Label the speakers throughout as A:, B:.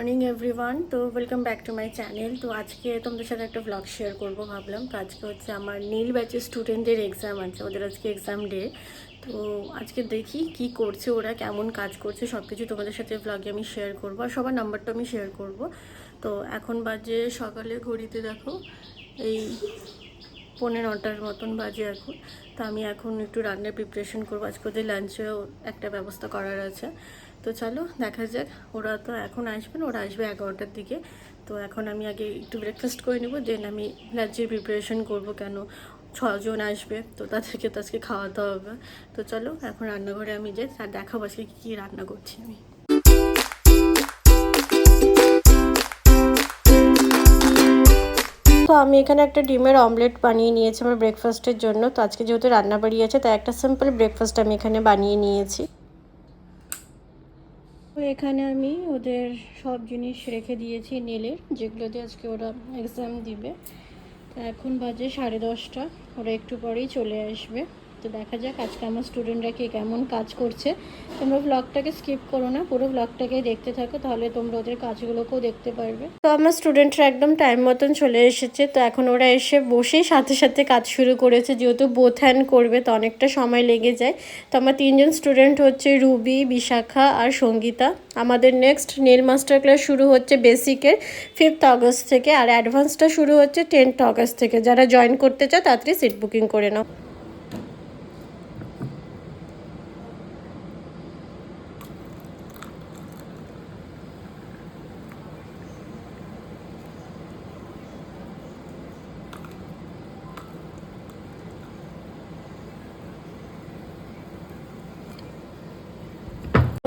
A: Morning everyone. তো welcome back to my channel. তো আজকে তোমাদের সাথে একটা ব্লগ শেয়ার করবো ভাবলাম। তো আজকে হচ্ছে আমার নীল ব্যাচের স্টুডেন্টদের এক্সাম আছে, ওদের আজকে এক্সাম ডে। তো আজকে দেখি কি করছে ওরা, কেমন কাজ করছে, সব কিছু তোমাদের সাথে ব্লগে আমি শেয়ার করবো, আর সবার নাম্বারটা আমি শেয়ার করব। তো এখন বাজে সকালে ঘড়িতে দেখো এই 9:15 মতন বাজে এখন। তো আমি এখন একটু রান্নার প্রিপারেশন করবো, আজকে ওদের লাঞ্চেও একটা ব্যবস্থা করার আছে। তো চলো দেখা যাক। ওরা তো এখন আসবেন, ওরা আসবে 11টার দিকে। তো এখন আমি আগে একটু ব্রেকফাস্ট করে নেবো, দেন আমি লাঞ্চের প্রিপারেশন করবো, কেন 6জন আসবে তো তাদেরকে তো আজকে খাওয়াতে হবে। তো চলো এখন রান্নাঘরে আমি যাই, আর দেখাবো আজকে কী রান্না করছি আমি। তো আমি এখানে একটা ডিমের অমলেট বানিয়ে নিয়েছি আমার ব্রেকফাস্টের জন্য। তো আজকে যেহেতু রান্না বাড়ি আছে, তাই একটা সিম্পল ব্রেকফাস্ট আমি এখানে বানিয়ে নিয়েছি। তো এখানে আমি ওদের সব জিনিস রেখে দিয়েছি নীলের, যেগুলো দিয়ে আজকে ওরা এক্সাম দিবে। তো এখন বাজে 10:30, ওরা একটু পরেই চলে আসবে। তো দেখা যাক আজকে আমার স্টুডেন্টরা কে কেমন কাজ করছে। তোমরা ব্লগটাকে স্কিপ করো না, পুরো ব্লগটাকে দেখতে থাকো, তাহলে তোমরা ওদের কাজগুলোকেও দেখতে পারবে। তো আমার স্টুডেন্টরা একদম টাইম মতন চলে এসেছে। তো এখন ওরা এসে বসেই সাথে সাথে কাজ শুরু করেছে, যেহেতু বোথ হ্যান্ড করবে তো অনেকটা সময় লেগে যায়। তো আমার 3জন স্টুডেন্ট হচ্ছে রুবি, বিশাখা আর সঙ্গীতা। আমাদের নেক্সট নেল মাস্টার ক্লাস শুরু হচ্ছে বেসিকের 5th আগস্ট থেকে, আর অ্যাডভান্সটা শুরু হচ্ছে 10th আগস্ট থেকে। যারা জয়েন করতে চাও তাড়াতাড়ি সিট বুকিং করে নাও।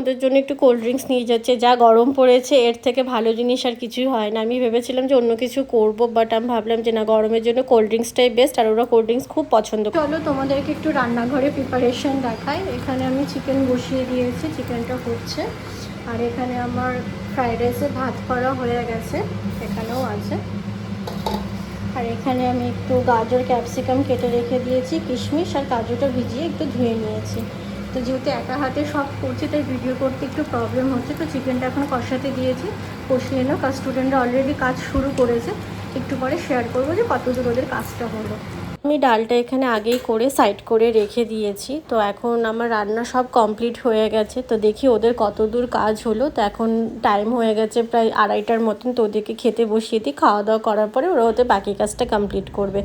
A: ওদের জন্য একটু কোল্ড ড্রিঙ্কস নিয়ে যাচ্ছে, যা গরম পড়েছে এর থেকে ভালো জিনিস আর কিছুই হয় না। আমি ভেবেছিলাম যে অন্য কিছু করব, বাট আমি ভাবলাম যে না, গরমের জন্য কোল্ড ড্রিঙ্কসটাই বেস্ট, আর ওরা কোল্ড ড্রিঙ্কস খুব পছন্দ করে। চলো তোমাদেরকে একটু রান্নাঘরে প্রিপারেশন দেখাই। এখানে আমি চিকেন বসিয়ে দিয়েছি, চিকেনটা হচ্ছে। আর এখানে আমার ফ্রাইড রাইসে ভাত করা হয়ে গেছে, এখানেও আছে। আর এখানে আমি একটু গাজর ক্যাপসিকাম কেটে রেখে দিয়েছি, কিশমিশ আর কাজুটা ভিজিয়ে একটু ধুয়ে নিয়েছি। তো যেহেতু একা হাতে সব করছি, তাই ভিডিও করতে একটু প্রবলেম হচ্ছে। তো চিকেনটা এখন কষাতে দিয়েছি, কষিয়ে নাও, কাজ স্টুডেন্টরা অলরেডি কাজ শুরু করেছে। একটু পরে শেয়ার করবো যে কতদূর ওদের কাজটা হলো। আমি ডালটা এখানে আগেই করে সাইড করে রেখে দিয়েছি। তো এখন আমার রান্না সব কমপ্লিট হয়ে গেছে। তো দেখি ওদের কতদূর কাজ হলো। তো এখন টাইম হয়ে গেছে প্রায় 2:30টার মতন। তো ওদেরকে খেতে বসিয়ে দিই, খাওয়া দাওয়া করার পরে ওরা ওদের বাকি কাজটা কমপ্লিট করবে।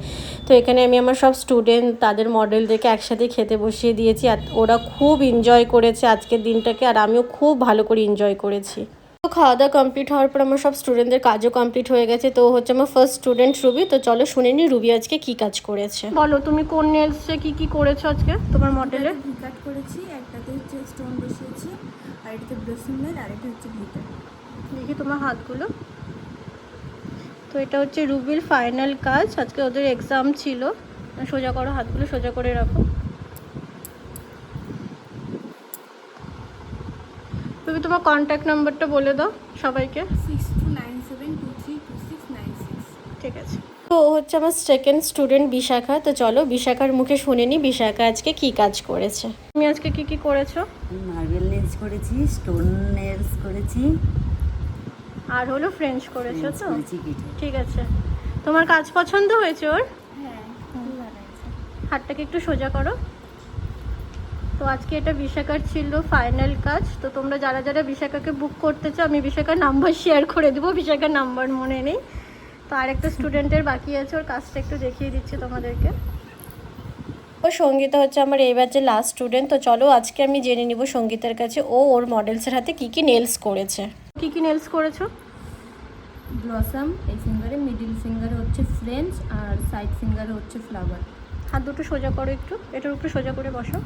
A: তো এখানে আমি আমার সব স্টুডেন্ট তাদের মডেলদেরকে একসাথে খেতে বসিয়ে দিয়েছি, আর ওরা খুব এনজয় করেছে আজকের দিনটাকে, আর আমিও খুব ভালো করে এনজয় করেছি। তো খাওয়া দাওয়া কমপ্লিট হওয়ার পর আমার সব স্টুডেন্টদের কাজও কমপ্লিট হয়ে গেছে। তো হচ্ছে আমার ফার্স্ট স্টুডেন্ট রুবি। তো চলো শুনে নি রুবি আজকে কি কাজ করেছে। বলো তুমি কোন নেলসে কি করেছো আজকে তোমার মডেলে?
B: কাট করেছি, একটাতে হচ্ছে স্টোন বসিয়েছি, আর এটাতে ব্লসম নেল, আর এটা হচ্ছে ভিটা।
A: দেখি তোমার হাতগুলো। তো এটা হচ্ছে রুবির ফাইনাল কাজ। আজকে ওদের এক্সাম ছিল। সোজা করো, হাতগুলো সোজা করে রাখো। রুবি তোমার কন্ট্যাক্ট নাম্বারটা বলে দাও সবাইকে।
B: 6297232696।
A: ঠিক আছে। তো হচ্ছে আমার সেকেন্ড স্টুডেন্ট বিশাখা। তো চলো বিশাখার মুখে শুনে নি বিশাখা আজকে কি কাজ করেছে। তুমি আজকে কি করেছো?
B: মার্বেল নেলস করেছি, স্টোন নেলস করেছি,
A: আর হলো ফ্রেঞ্চ করেছো। তো
B: করেছি পিঠে।
A: ঠিক আছে। তোমার কাজ পছন্দ হয়েছে ওর?
B: হ্যাঁ, খুব ভালো আছে।
A: হাতটাকে একটু সোজা করো। তো আজকে এটা বিশাখার ছিল ফাইনাল কাজ। তো তোমরা যারা যারা বিশাখাকে বুক করতে চাও, আমি বিশাখার নাম্বার শেয়ার করে দেবো, বিশাখার নাম্বার মনে নেই। তো আরেকটা স্টুডেন্টের বাকি আছে, ওর কাজটা একটু দেখিয়ে দিচ্ছি তোমাদেরকে। ও সঙ্গীতা হচ্ছে আমার এই ব্যাচের লাস্ট স্টুডেন্ট। তো চলো আজকে আমি জেনে নিব সঙ্গীতার কাছে ওর মডেলসের হাতে কি নেলস করেছে। কি নেলস করেছো?
B: ব্লসম, এই ফিঙ্গারে, মিডিল ফিঙ্গারে হচ্ছে ফ্রেঞ্চ, আর সাইড ফিঙ্গারে হচ্ছে ফ্লাওয়ার।
A: হাত দুটো সোজা করো, একটু এটার উপরে সোজা করে বসো।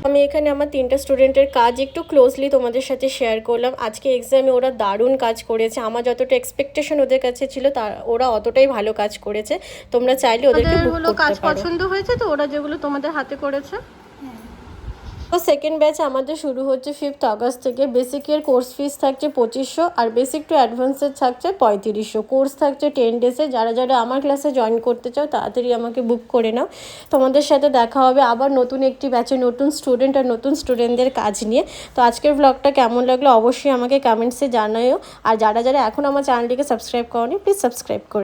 A: আমি এখানে আমার 3টা স্টুডেন্টের কাজ একটু ক্লোজলি তোমাদের সাথে শেয়ার করলাম। আজকে এক্সামে ওরা দারুণ কাজ করেছে। আমার যতটা এক্সপেকটেশন ওদের কাছে ছিল তার ওরা অতটাই ভালো কাজ করেছে। তোমরা চাইলে ওদেরকে বুক করতে পারো। কাজ পছন্দ হয়েছে তো ওরা যেগুলো তোমাদের হাতে করেছে?
B: হ্যাঁ,
A: তো সেকেন্ড ব্যাচ আমাদের শুরু হচ্ছে 5th আগস্ট থেকে। বেসিকের কোর্স ফিস থাকছে 2500 আর বেসিক টু অ্যাডভান্সের থাকছে 3500। কোর্স থাকছে 10 ডেজে। যারা যারা আমার ক্লাসে জয়েন করতে চাও তাড়াতাড়ি আমাকে বুক করে নাও। তোমাদের সাথে দেখা হবে আবার নতুন একটি ব্যাচে, নতুন স্টুডেন্ট আর নতুন স্টুডেন্টদের কাজ নিয়ে। তো আজকের ব্লগটা কেমন লাগলো অবশ্যই আমাকে কমেন্টসে জানাও। আর যারা যারা এখন আমার চ্যানেলটিকে সাবস্ক্রাইব করোনি প্লিজ সাবস্ক্রাইব করো।